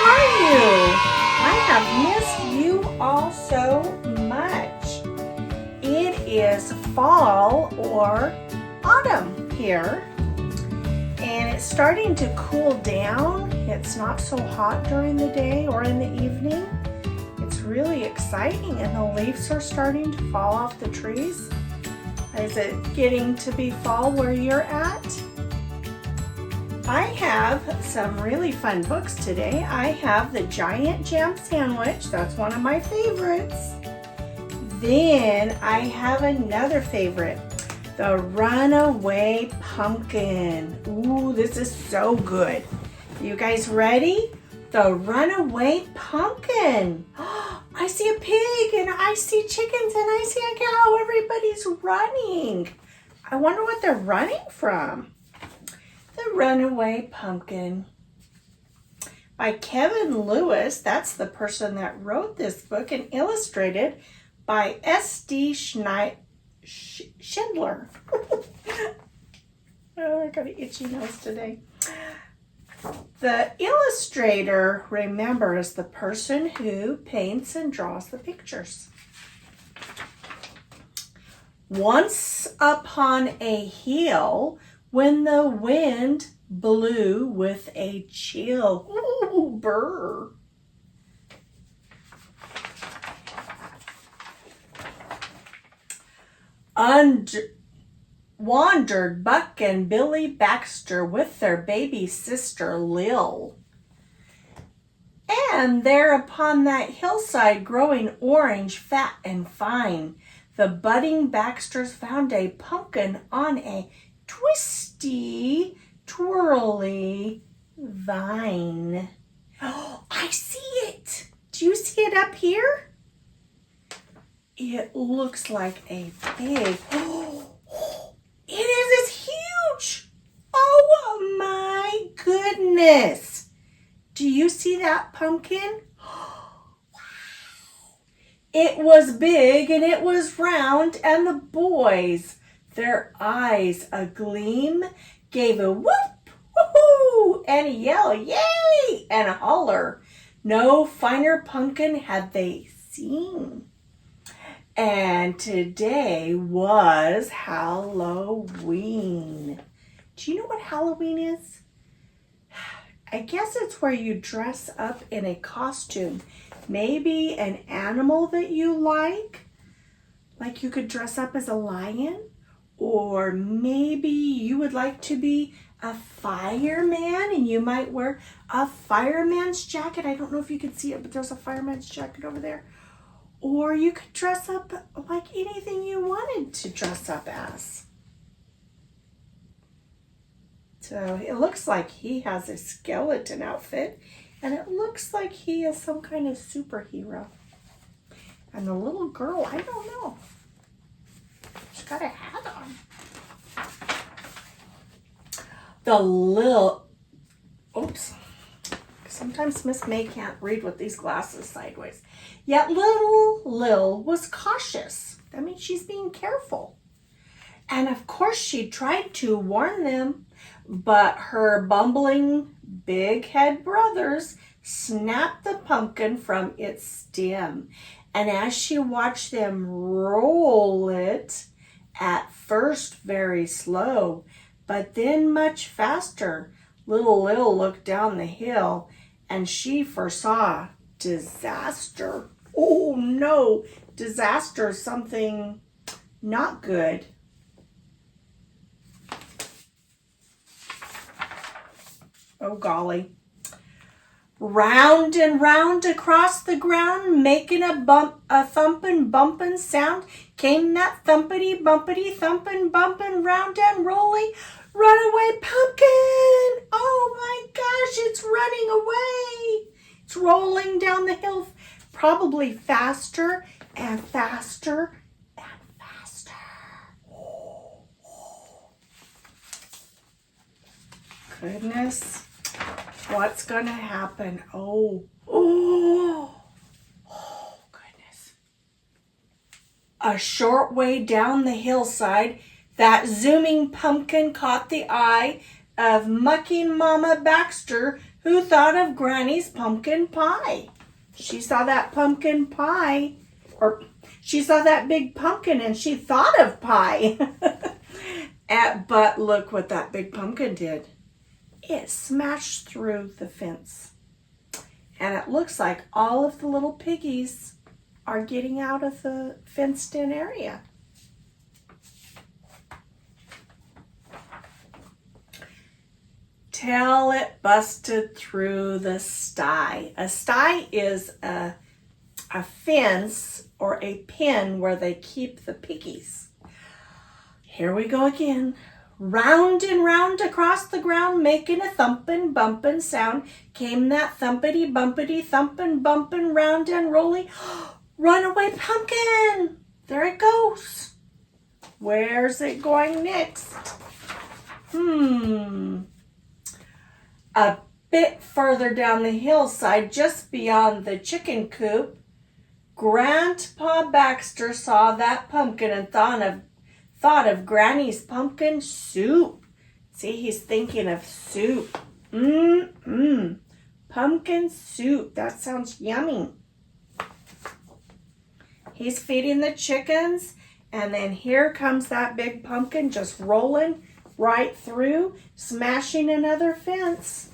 are you? I have missed you all so much. It is fall or autumn here, and it's starting to cool down. It's not so hot during the day or in the evening. It's really exciting, and the leaves are starting to fall off the trees. Is it getting to be fall where you're at? I have some really fun books today. I have the Giant Jam Sandwich. That's one of my favorites. Then I have another favorite, the Runaway Pumpkin. Ooh, this is so good. You guys ready? The Runaway Pumpkin. I see a pig and I see chickens and I see a cow. Everybody's running. I wonder what they're running from. The Runaway Pumpkin by Kevin Lewis. That's the person that wrote this book, and illustrated by S.D. Schindler. Oh, I got an itchy nose today. The illustrator, remember, is the person who paints and draws the pictures. Once upon a hill, when the wind blew with a chill. Ooh, burr. Wandered Buck and Billy Baxter with their baby sister Lil. And there upon that hillside, growing orange, fat and fine, the budding Baxters found a pumpkin on a twisty, twirly vine. Oh, I see it. Do you see it up here? It looks like a big, it is, it's huge. Oh my goodness. Do you see that pumpkin? Wow. It was big and it was round, and the boys, their eyes agleam, gave a whoop, woohoo, and a yell, yay, and a holler. No finer pumpkin had they seen. And today was Halloween. Do you know what Halloween is? I guess it's where you dress up in a costume. Maybe an animal that you like you could dress up as a lion. Or maybe you would like to be a fireman and you might wear a fireman's jacket. I don't know if you can see it, but there's a fireman's jacket over there. Or you could dress up like anything you wanted to dress up as. So it looks like he has a skeleton outfit, and it looks like he is some kind of superhero. And the little girl, I don't know. She's got a hat on. Sometimes Miss May can't read with these glasses sideways. Yet little Lil was cautious. That means she's being careful. And of course she tried to warn them, but her bumbling big head brothers snapped the pumpkin from its stem. And as she watched them roll it, at first very slow, but then much faster, little Lil looked down the hill, and she foresaw disaster. Oh no, disaster, something not good. Oh golly. Round and round across the ground, making a thumping, bumping sound, came that thumpity, bumpity, thumping, bumping, round and rolling, runaway pumpkin. Oh my gosh, it's running away. It's rolling down the hill, probably faster and faster and faster. Goodness. What's going to happen? Oh, goodness. A short way down the hillside, that zooming pumpkin caught the eye of Mucking Mama Baxter, Who thought of Granny's pumpkin pie? She saw that pumpkin pie, or she saw that big pumpkin and she thought of pie. But look what that big pumpkin did. It smashed through the fence. And it looks like all of the little piggies are getting out of the fenced-in area. Till it busted through the sty. A sty is a fence or a pen where they keep the piggies. Here we go again. Round and round across the ground, making a thumpin' bumpin' sound, came that thumpity bumpity thumpin' bumpin' round and rolling. Runaway pumpkin! There it goes. Where's it going next? A bit further down the hillside, just beyond the chicken coop, Grandpa Baxter saw that pumpkin and thought of Granny's pumpkin soup. See, he's thinking of soup. Pumpkin soup. That sounds yummy. He's feeding the chickens, and then here comes that big pumpkin just rolling right through, smashing another fence.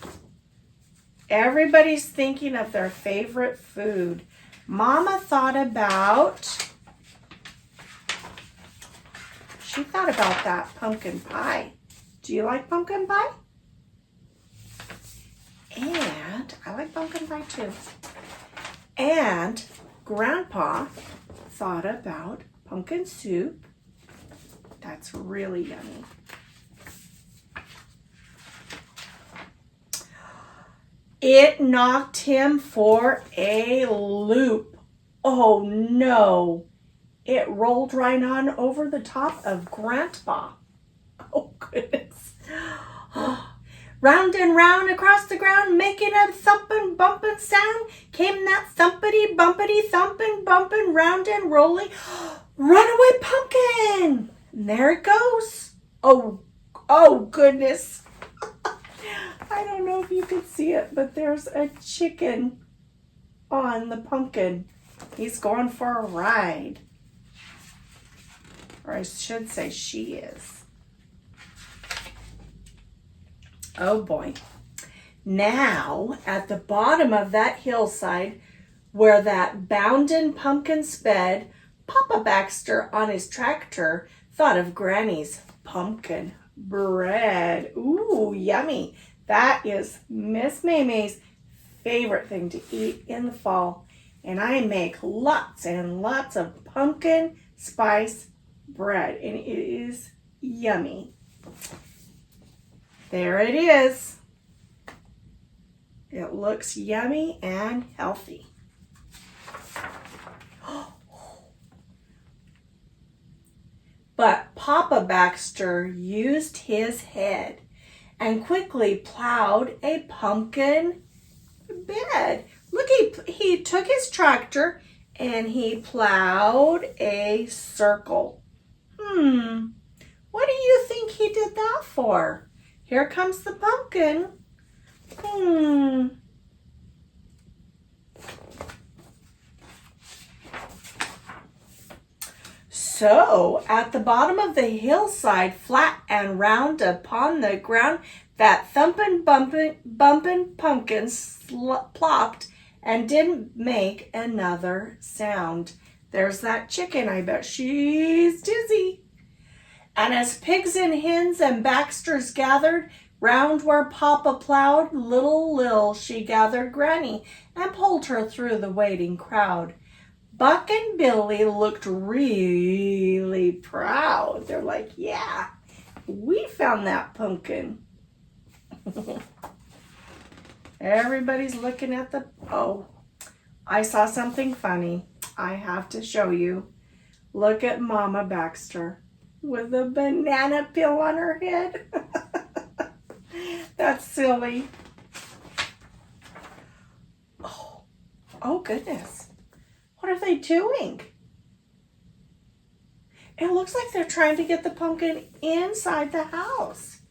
Everybody's thinking of their favorite food. Mama thought about that pumpkin pie. Do you like pumpkin pie? And I like pumpkin pie too. And Grandpa thought about pumpkin soup. That's really yummy. It knocked him for a loop. Oh no. It rolled right on over the top of Grandpa. Oh goodness. Round and round across the ground, making a thumpin' bumpin' sound, came that thumpity bumpity thumpin' bumpin' round and rolling. Runaway pumpkin! And there it goes. Oh goodness. I don't know if you can see it, but there's a chicken on the pumpkin. He's going for a ride. Or I should say she is. Oh boy. Now, at the bottom of that hillside, where that boundin' pumpkin sped, Papa Baxter on his tractor thought of Granny's pumpkin bread. Ooh, yummy. That is Miss May's favorite thing to eat in the fall. And I make lots and lots of pumpkin spice bread. And it is yummy. There it is. It looks yummy and healthy. But Papa Baxter used his head and quickly plowed a pumpkin bed. Look, he took his tractor and he plowed a circle. What do you think he did that for? Here comes the pumpkin. So, at the bottom of the hillside, flat and round upon the ground, that thumpin', bumpin' pumpkin plopped and didn't make another sound. There's that chicken. I bet she's dizzy. And as pigs and hens and Baxters gathered round where Papa plowed, little Lil she gathered Granny and pulled her through the waiting crowd. Buck and Billy looked really proud. They're like, yeah, we found that pumpkin. Everybody's looking at I saw something funny. I have to show you. Look at Mama Baxter with a banana peel on her head. That's silly. Oh goodness. What are they doing? It looks like they're trying to get the pumpkin inside the house.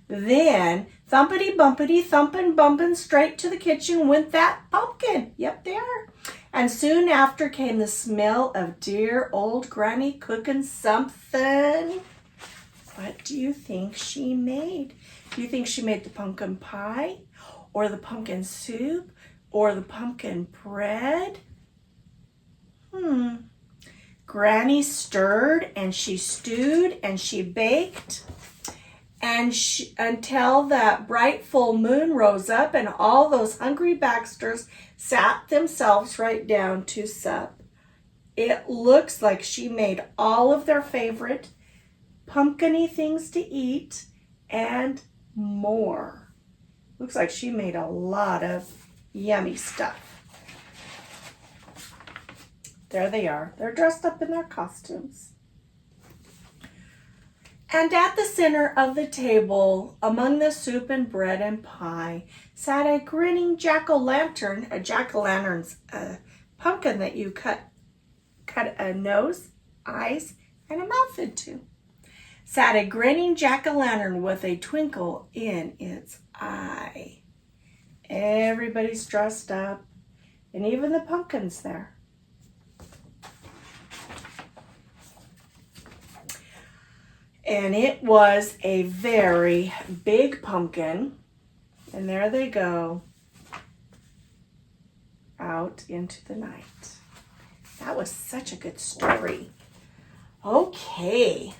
Then Thumpity bumpity, thumping bumping, straight to the kitchen went that pumpkin. Yep, there. And soon after came the smell of dear old Granny cooking something. What do you think she made? Do you think she made the pumpkin pie, or the pumpkin soup, or the pumpkin bread? Granny stirred and she stewed and she baked and until that bright full moon rose up and all those hungry Baxters sat themselves right down to sup. It looks like she made all of their favorite pumpkin-y things to eat and more. Looks like she made a lot of yummy stuff. There they are. They're dressed up in their costumes. And at the center of the table, among the soup and bread and pie, sat a grinning jack-o'-lantern. A jack-o'-lantern's a pumpkin that you cut a nose, eyes, and a mouth into. Sat a grinning jack-o'-lantern with a twinkle in its eye. Everybody's dressed up, and even the pumpkin's there. And it was a very big pumpkin. And there they go out into the night. That was such a good story. Okay.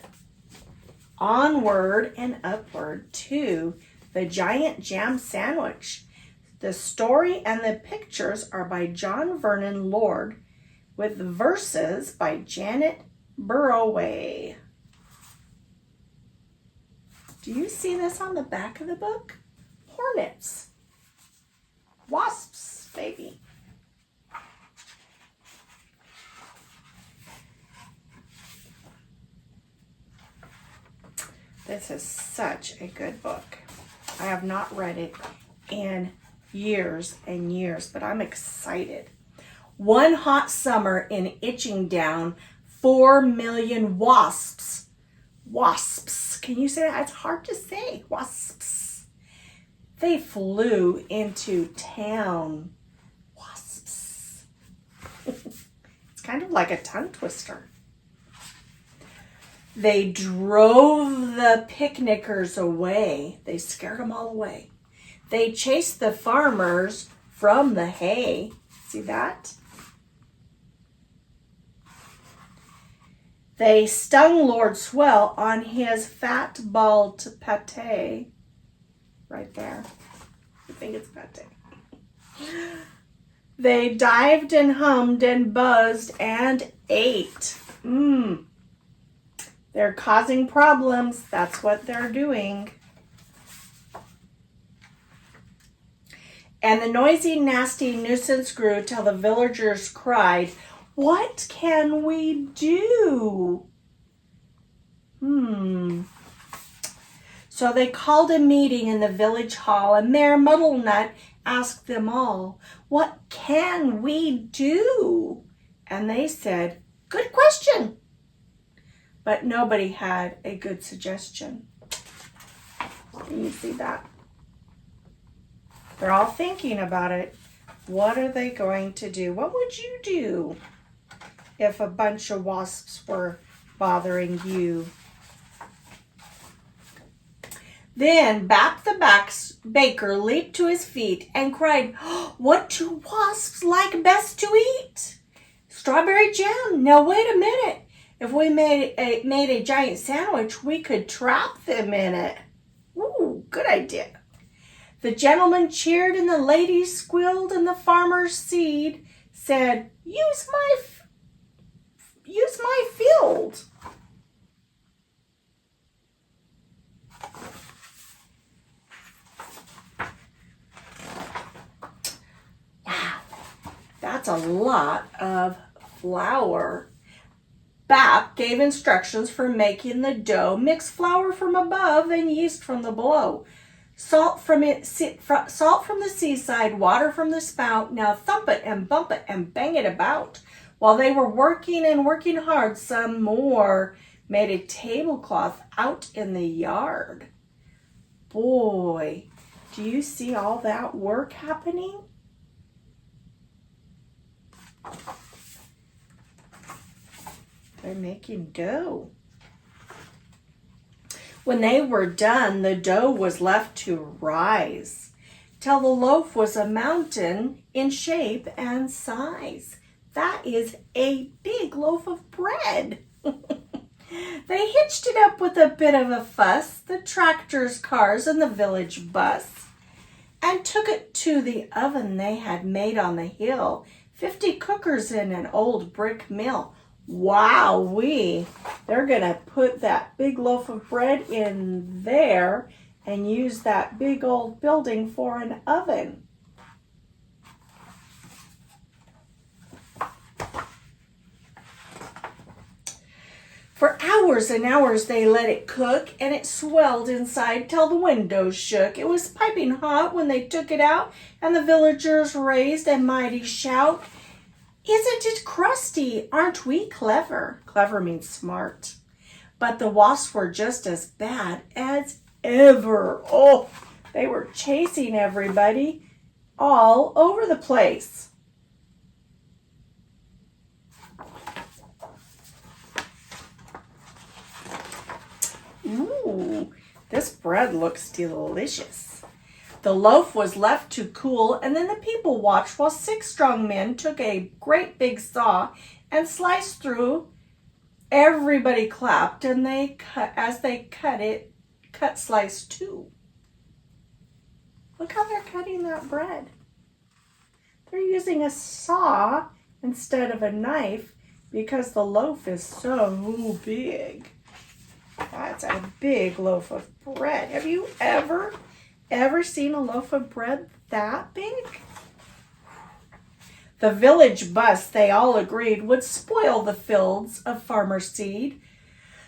Onward and upward to the Giant Jam Sandwich. The story and the pictures are by John Vernon Lord with verses by Janet Burroway. Do you see this on the back of the book? Hornets. Wasps, baby. This is such a good book. I have not read it in years and years, but I'm excited. One hot summer in Itching Down, 4 million wasps. Wasps. Can you say that? It's hard to say. Wasps. They flew into town. Wasps. It's kind of like a tongue twister. They drove the picnickers away. They scared them all away. They chased the farmers from the hay. See that? They stung Lord Swell on his fat bald pate. Right there. I think it's pate. They dived and hummed and buzzed and ate. They're causing problems. That's what they're doing. And the noisy, nasty nuisance grew till the villagers cried, "What can we do?" So they called a meeting in the village hall, and Mayor Muddlenut asked them all, "What can we do?" And they said, "Good question." But nobody had a good suggestion. Can you see that? They're all thinking about it. What are they going to do? What would you do if a bunch of wasps were bothering you? Then Bap the baker leaped to his feet and cried, "What do wasps like best to eat?" "Strawberry jam. Now wait a minute. If we made a giant sandwich, we could trap them in it." Ooh, good idea. The gentleman cheered and the ladies squealed and the farmer's seed said, use my field." Wow, that's a lot of flour. Bap gave instructions for making the dough. Mix flour from above and yeast from the below. Salt from the seaside, water from the spout. Now thump it and bump it and bang it about. While they were working and working hard, some more made a tablecloth out in the yard. Boy, Do you see all that work happening? They're making dough. When they were done, the dough was left to rise till the loaf was a mountain in shape and size. That is a big loaf of bread. They hitched it up with a bit of a fuss, the tractors, cars, and the village bus, and took it to the oven they had made on the hill, 50 cookers in an old brick mill. Wowee! They're gonna put that big loaf of bread in there and use that big old building for an oven. For hours and hours they let it cook, and it swelled inside till the windows shook. It was piping hot when they took it out, and the villagers raised a mighty shout. Isn't it crusty? Aren't we clever? Clever means smart. But the wasps were just as bad as ever. Oh, they were chasing everybody all over the place. Ooh, this bread looks delicious. The loaf was left to cool, and then the people watched while 6 strong men took a great big saw and sliced through. Everybody clapped, and as they cut slice too. Look how they're cutting that bread. They're using a saw instead of a knife because the loaf is so big. That's a big loaf of bread. Have you ever seen a loaf of bread that big? The village bus, they all agreed, would spoil the fields of farmer seed.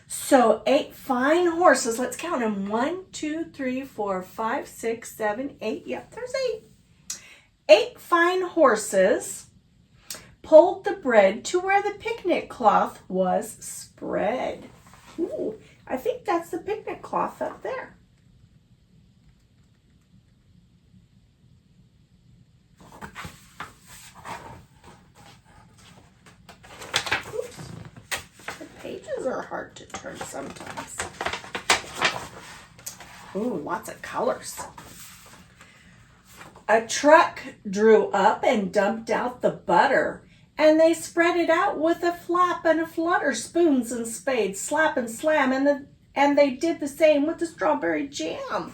So 8 fine horses, let's count them. 1, 2, 3, 4, 5, 6, 7, 8. Yep, there's 8. 8 fine horses pulled the bread to where the picnic cloth was spread. Ooh, I think that's the picnic cloth up there. Pages are hard to turn sometimes. Ooh, lots of colors. A truck drew up and dumped out the butter, and they spread it out with a flap and a flutter, spoons and spades, slap and slam, and they did the same with the strawberry jam.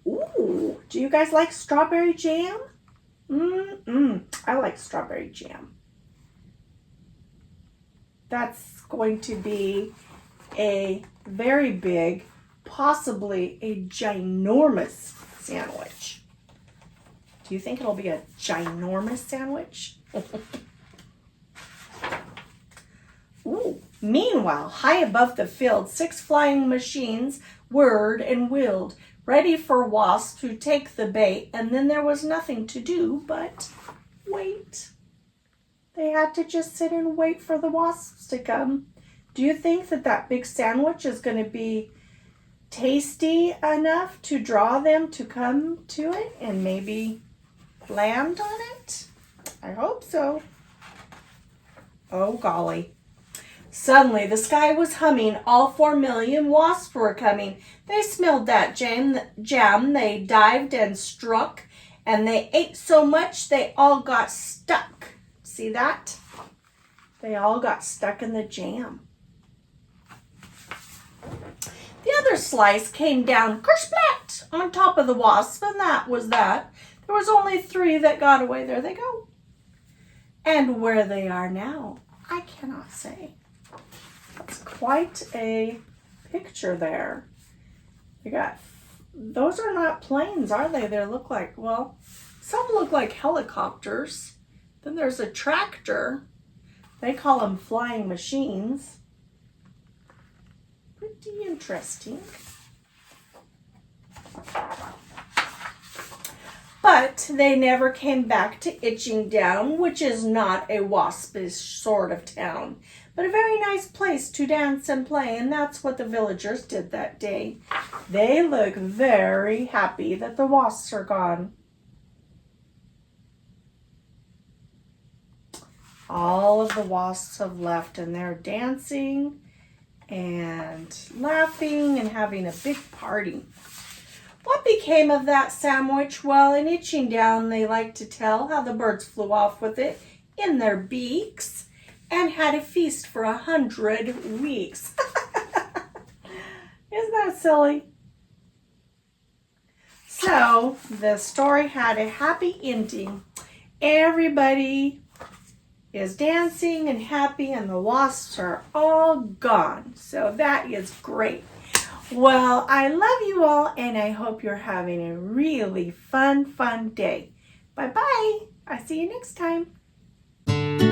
Ooh, do you guys like strawberry jam? I like strawberry jam. That's going to be a very big, possibly a ginormous sandwich. Do you think it'll be a ginormous sandwich? Ooh. Meanwhile, high above the field, 6 flying machines whirred and wheeled, ready for wasps to take the bait, and then there was nothing to do but wait. They had to just sit and wait for the wasps to come. Do you think that big sandwich is going to be tasty enough to draw them to come to it and maybe land on it? I hope so. Oh, golly. Suddenly, the sky was humming. All 4 million wasps were coming. They smelled that jam. They dived and struck, and they ate so much they all got stuck. See that? They all got stuck in the jam. The other slice came down kersplat on top of the wasp, and that was that. There was only 3 that got away. There they go. And where they are now, I cannot say. That's quite a picture there. You got, those are not planes, are they? They look like, well, some look like helicopters. Then there's a tractor. They call them flying machines. Pretty interesting. But they never came back to Itching Down, which is not a waspish sort of town, but a very nice place to dance and play, and that's what the villagers did that day. They look very happy that the wasps are gone. All of the wasps have left, and they're dancing and laughing and having a big party. What became of that sandwich? Well, in Itching Down, they like to tell how the birds flew off with it in their beaks and had a feast for 100 weeks. Isn't that silly? So, the story had a happy ending. Everybody is dancing and happy, and the wasps are all gone. So that is great. Well, I love you all, and I hope you're having a really fun day. Bye-bye. I'll see you next time.